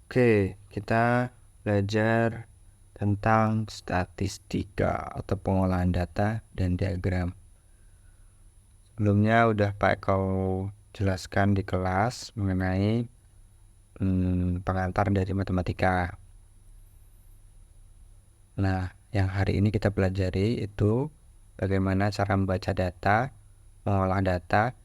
Oke, kita belajar tentang statistika atau pengolahan data dan diagram. Sebelumnya udah Pak kau jelaskan di kelas mengenai pengantar dari matematika. Nah, yang hari ini kita pelajari itu bagaimana cara membaca data, mengolah data,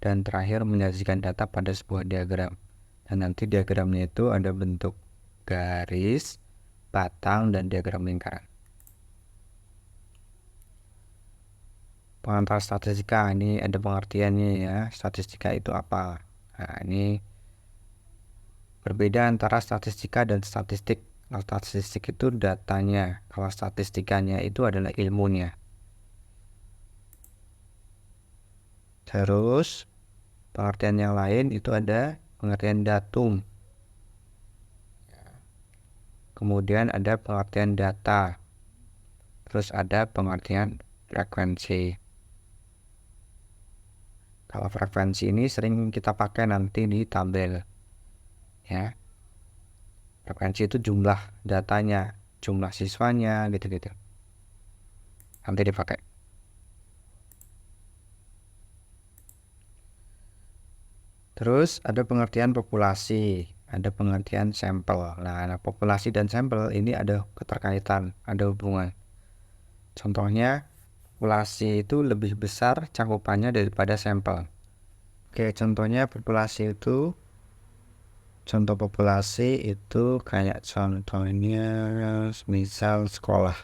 dan terakhir menyajikan data pada sebuah diagram. Dan nanti diagramnya itu ada bentuk garis, batang, dan diagram lingkaran. Pengantar statistika ini ada pengertiannya ya. Statistika itu apa? Nah, ini berbeda antara statistika dan statistik. Kalau statistik itu datanya, kalau statistikanya itu adalah ilmunya. Terus pengertian yang lain itu ada pengertian datum. Kemudian ada pengertian data. Terus ada pengertian frekuensi. Kalau frekuensi ini sering kita pakai nanti di tabel. Ya. Frekuensi itu jumlah datanya, jumlah siswanya, gitu-gitu. Nanti dipakai. Terus ada pengertian populasi, ada pengertian sampel. Nah, populasi dan sampel ini ada keterkaitan, ada hubungan. Contohnya, populasi itu lebih besar cakupannya daripada sampel. Oke, contohnya contoh populasi itu kayak contohnya misal sekolah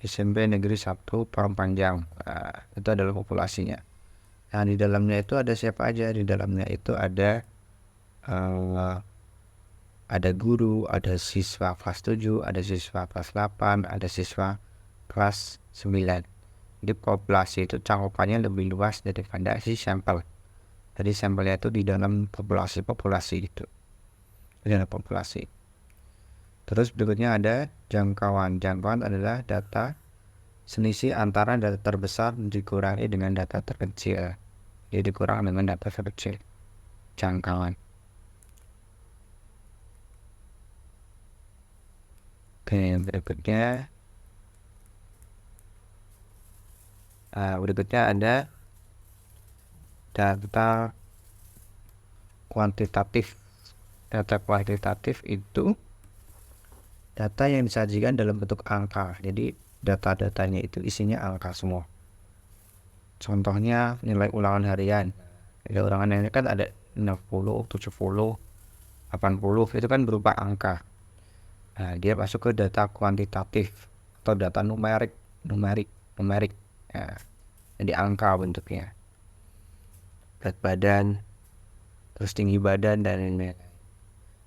SMP Negeri 1 Parangpanjang. Nah, itu adalah populasinya. Nah, di dalamnya itu ada siapa aja? Di dalamnya itu ada guru, ada siswa kelas 7, ada siswa kelas 8, ada siswa kelas 9. Jadi populasi itu cakupannya lebih luas daripada si sampel. Jadi sampelnya itu di dalam populasi itu. Di dalam populasi. Terus berikutnya ada jangkauan. Jangkauan adalah data selisih antara data terbesar dikurangi dengan data terkecil. Jadi dikurang dengan data terkecil. Jangkauan. Oke, berikutnya ada data kuantitatif. Data kuantitatif itu data yang disajikan dalam bentuk angka. Jadi data-datanya itu isinya angka semua. Contohnya nilai ulangan harian. Nilai ulangan harian kan ada 60, 70, 80, itu kan berupa angka. Nah, dia masuk ke data kuantitatif atau data numerik. Nah, jadi angka bentuknya. Berat badan, terus tinggi badan, dan lain-lain.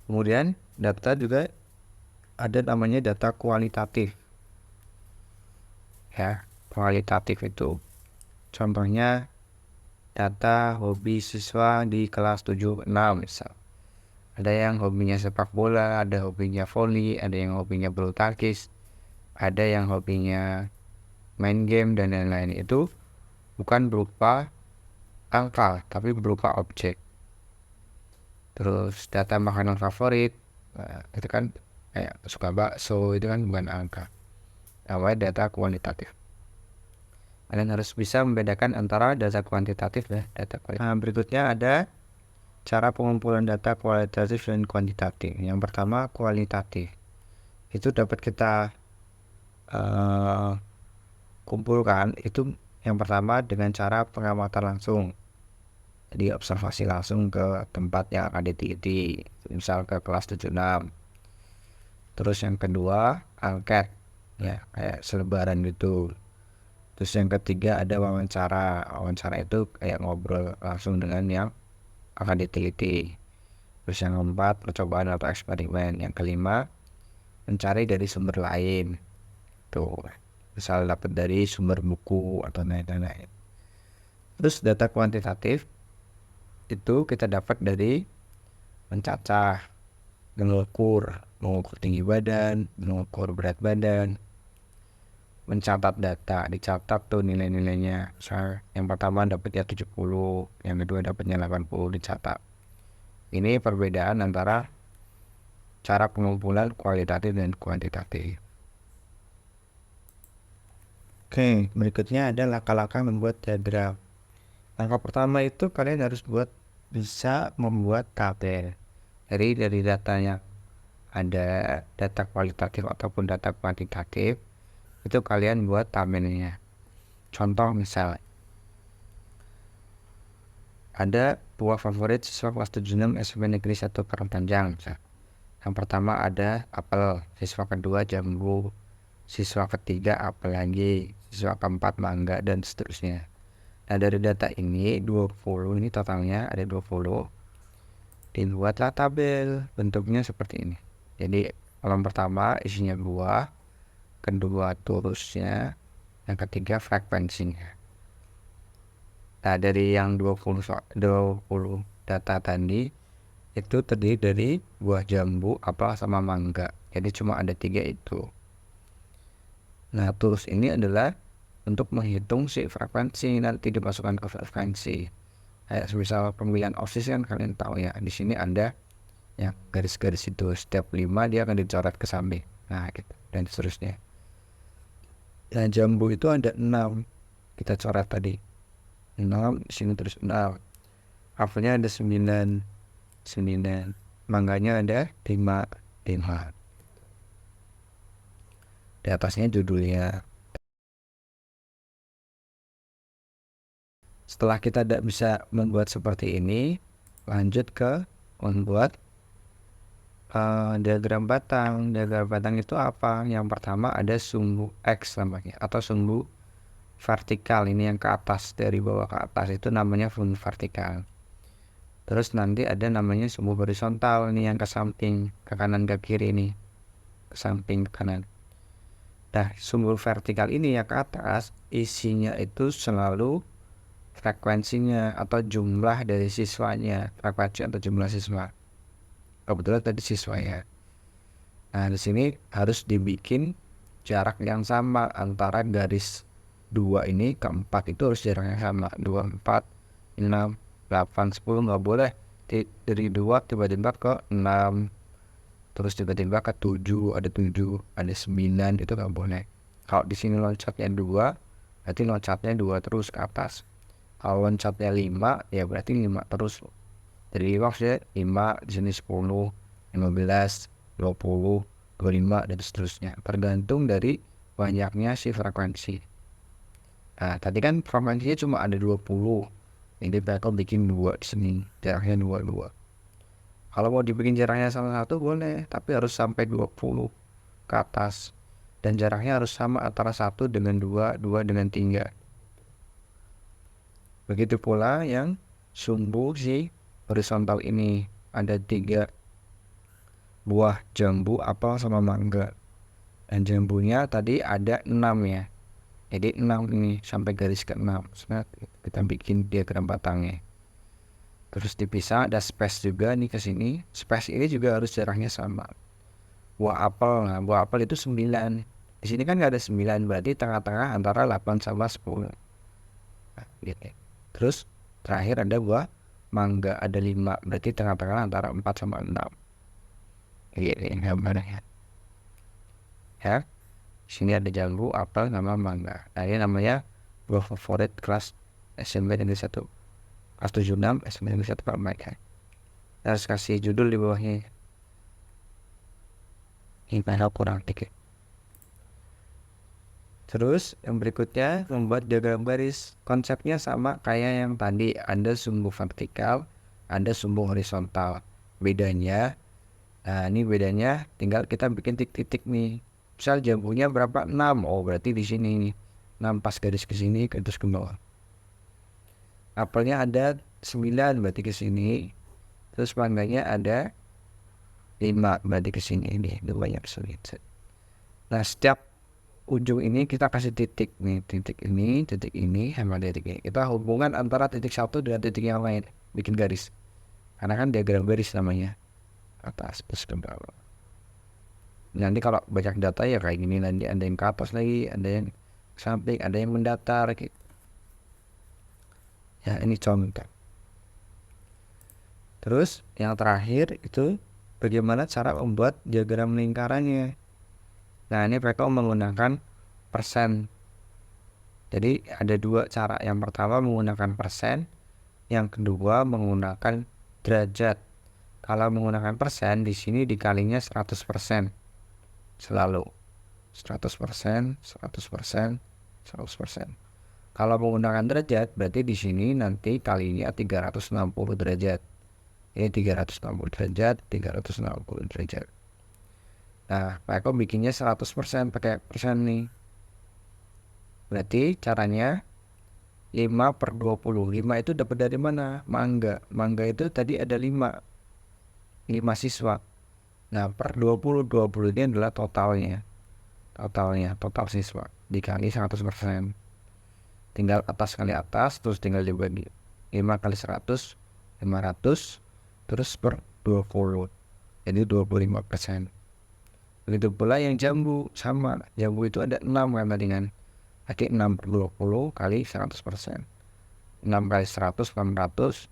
Kemudian data juga ada namanya data kualitatif. Ya, kualitatif itu contohnya data hobi siswa di kelas 7-6 misal. Ada yang hobinya sepak bola, ada hobinya voli, ada yang hobinya bulu tangkis, ada yang hobinya main game, dan lain-lain. Itu bukan berupa angka, tapi berupa objek. Terus data makanan favorit, itu kan kayak suka bakso, itu kan bukan angka. Namanya data kualitatif. Kalian harus bisa membedakan antara data kuantitatif dan data kualitatif. Nah, berikutnya ada cara pengumpulan data kualitatif dan kuantitatif. Yang pertama kualitatif. Itu dapat kita kumpulkan itu yang pertama dengan cara pengamatan langsung. Jadi observasi langsung ke tempat yang akan diteliti. Misal ke kelas 76. Terus yang kedua angket. Ya, kayak selebaran gitu. Terus yang ketiga ada wawancara. Wawancara itu kayak ngobrol langsung dengan yang akan diteliti. Terus yang keempat percobaan atau eksperimen. Yang kelima mencari dari sumber lain. Tuh, misal dapat dari sumber buku atau lain-lain. Terus data kuantitatif itu kita dapat dari mencacah, mengukur tinggi badan, mengukur berat badan, mencatat data, dicatat tuh nilai-nilainya. Misal yang pertama dapatnya 70, yang kedua dapatnya 80, dicatat. Ini perbedaan antara cara pengumpulan kualitatif dan kuantitatif. Oke, berikutnya ada langkah-langkah membuat diagram. Langkah pertama itu kalian harus bisa membuat tabel. Jadi dari datanya ada data kualitatif ataupun data kuantitatif, itu kalian buat tabelnya. Contoh misal, ada buah favorit siswa kelas 76 SMP Negeri 1 Karangpanjang. Yang pertama ada apel, siswa kedua jambu, siswa ketiga apel lagi, siswa keempat mangga, dan seterusnya. Nah dari data ini 20 ini totalnya ada 20. Dibuatlah tabel, bentuknya seperti ini. Jadi kolom pertama isinya buah, kedua turusnya, yang ketiga frekuensinya. Nah dari yang 20 data tadi itu terdiri dari buah jambu, apel, sama mangga. Jadi cuma ada 3 itu. Nah turus ini adalah untuk menghitung si frekuensi, nanti dimasukkan ke frekuensi. Kayak misal pemilihan OSIS kan kalian tahu ya, di sini ada yang garis-garis itu, setiap 5 dia akan dicoret ke samping. Nah gitu, dan seterusnya. Nah jambu itu ada 6, kita coret tadi 6, di sini terus 6. Apelnya ada 9, mangganya ada 5. Di atasnya judulnya. Setelah kita tidak bisa membuat seperti ini, lanjut ke membuat diagram batang. Diagram batang itu apa? Yang pertama ada sumbu X namanya, atau sumbu vertikal. Ini yang ke atas, dari bawah ke atas itu namanya sumbu vertikal. Terus nanti ada namanya sumbu horizontal, ini yang ke samping, ke kanan ke kiri nih, ke samping ke kanan. Nah sumbu vertikal ini yang ke atas isinya itu selalu frekuensinya atau jumlah dari siswanya, frekuensi atau jumlah siswa. Kebetulan tadi siswa ya. Nah di sini harus dibikin jarak yang sama antara garis 2 ini ke 4 itu harus jaraknya sama. 2, 4, 6, 8, 10 nggak boleh dari 2 tiba-tiba ke 6, terus tiba-tiba ke 7, ada 7, ada 9, itu nggak boleh. Kalau di sini loncatnya 2, berarti loncatnya 2 terus ke atas. Kalau loncatnya 5, ya berarti 5 terus. Jadi maksudnya 5, di sini 10, 15, 20, 25, dan seterusnya. Tergantung dari banyaknya si frekuensi. Nah, tadi kan frekuensinya cuma ada 20. Ini bakal bikin 2 di sini. Jaraknya 2, 2. Kalau mau dibikin jaraknya sama 1 boleh, tapi harus sampai 20 ke atas. Dan jaraknya harus sama antara 1 dengan 2, 2 dengan 3. Begitu pula yang sumbu si horizontal ini. Ada 3 buah jambu, apel, sama mangga. Dan jambunya tadi ada 6 ya. Jadi 6 ini sampai garis ke-6. Nah, kita bikin diagram batangnya. Terus dipisah, ada space juga nih ke sini. Space ini juga harus jaraknya sama. Buah apel, nah buah apel itu 9. Di sini kan nggak ada 9, berarti tengah-tengah antara 8 sama 10. Nah, gitu. Terus terakhir ada buah mangga, ada 5, berarti tengah-tengah antara 4 sama 6. Gitu gambarnya. Ya, sini ada jambu, apel, sama mangga. Nah ini namanya buah favorit kelas SMP Negeri 1, kelas 76 SMP Negeri 1 Karangpanjang. Kita harus kasih judul di bawahnya. Ini panel kurang dikit. Terus yang berikutnya membuat diagram baris. Konsepnya sama kayak yang tadi, ada sumbu vertikal, ada sumbu horizontal. Bedanya, nah ini bedanya tinggal kita bikin titik-titik nih. Misal jambunya berapa? 6. Oh berarti di sini nih. 6 pas garis ke sini terus ke bawah. Apelnya ada 9 berarti ke sini. Terus mangganya ada 5 berarti ke sini. Ini banyak sulit. Nah setiap ujung ini kita kasih titik nih, titik ini sama titik ini. Kita hubungan antara titik satu dengan titik yang lain, bikin garis. Karena kan diagram garis namanya, atas terus ke bawah. Nanti kalau banyak data ya kayak gini, nanti ada yang ke atas lagi, ada yang ke samping, ada yang mendatar gitu. Ya ini contoh. Terus yang terakhir itu bagaimana cara membuat diagram lingkarannya. Nah, ini Peko menggunakan persen. Jadi ada dua cara. Yang pertama menggunakan persen, yang kedua menggunakan derajat. Kalau menggunakan persen, di sini dikalinya 100%. Selalu 100%, 100%, 100%. Kalau menggunakan derajat, berarti di sini nanti kalinya 360 derajat. Ini 360 derajat, 360 derajat. Nah, Pak Eko bikinnya 100% pakai persen nih. Berarti caranya 5 per 20. 5 itu dapat dari mana? Mangga. Mangga itu tadi ada 5 siswa. Nah, per 20 ini adalah totalnya. Total siswa dikali 100%. Tinggal atas kali atas, terus tinggal dibagi 5 kali 100, 500, terus per 20. Jadi 25%. Begitu pula yang jambu, sama. Jambu itu ada 6 kan tadi kan. Berarti 6 per 20 kali 100%. 6 kali 100, 600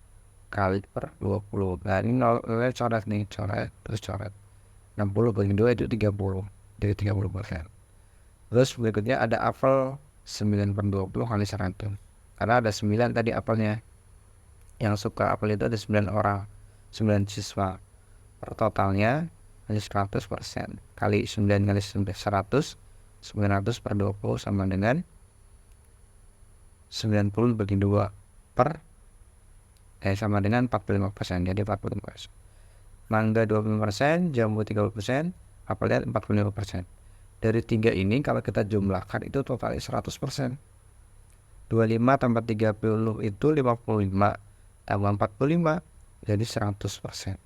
kali per 20. Nah, ini nolnya coret nih, coret, terus coret. 60 bagi 2 itu 30. Jadi 30%. Terus berikutnya ada apel 9 per 20 kali 100. Karena ada 9 tadi apelnya. Yang suka apel itu ada 9 orang, 9 siswa. Per totalnya hanya 100%. Kali 9 kali 100, 900 per 20 sama dengan 90 bagi 2 per sama dengan 45%. Jadi 45%. Mangga 25%, jambu 30%, apelnya 45%. Dari 3 ini kalau kita jumlahkan itu totalnya 100%. 25 tambah 30 itu 55, tambah 45 jadi 100%.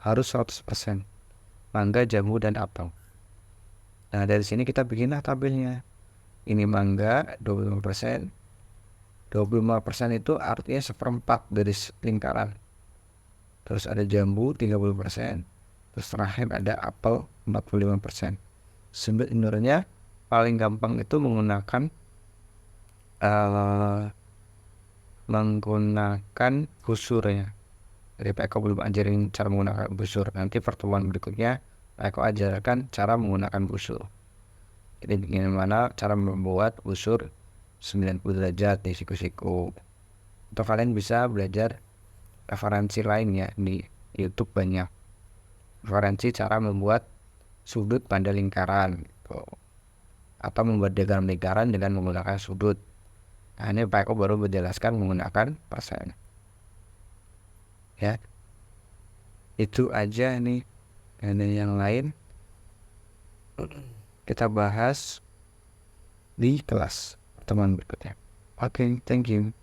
Harus 100%. Mangga, jambu, dan apel. Nah, dari sini kita bikinlah tabelnya. Ini mangga 25%. 25% itu artinya seperempat dari lingkaran. Terus ada jambu 30%. Terus terakhir ada apel 45%. Sebenarnya paling gampang itu menggunakan busur ya. Jadi Pak Eko belum ajarin cara menggunakan busur. Nanti pertemuan berikutnya Pak Eko ajarkan cara menggunakan busur. Jadi bagaimana cara membuat busur 90 derajat di siku-siku. Atau kalian bisa belajar referensi lainnya di YouTube banyak. Referensi cara membuat sudut pada lingkaran gitu. Atau membuat diagram lingkaran dengan menggunakan sudut. Nah, ini Pak Eko baru menjelaskan menggunakan persen. Ya, itu aja nih. Ada yang lain kita bahas di kelas pertemuan berikutnya. Oke, thank you.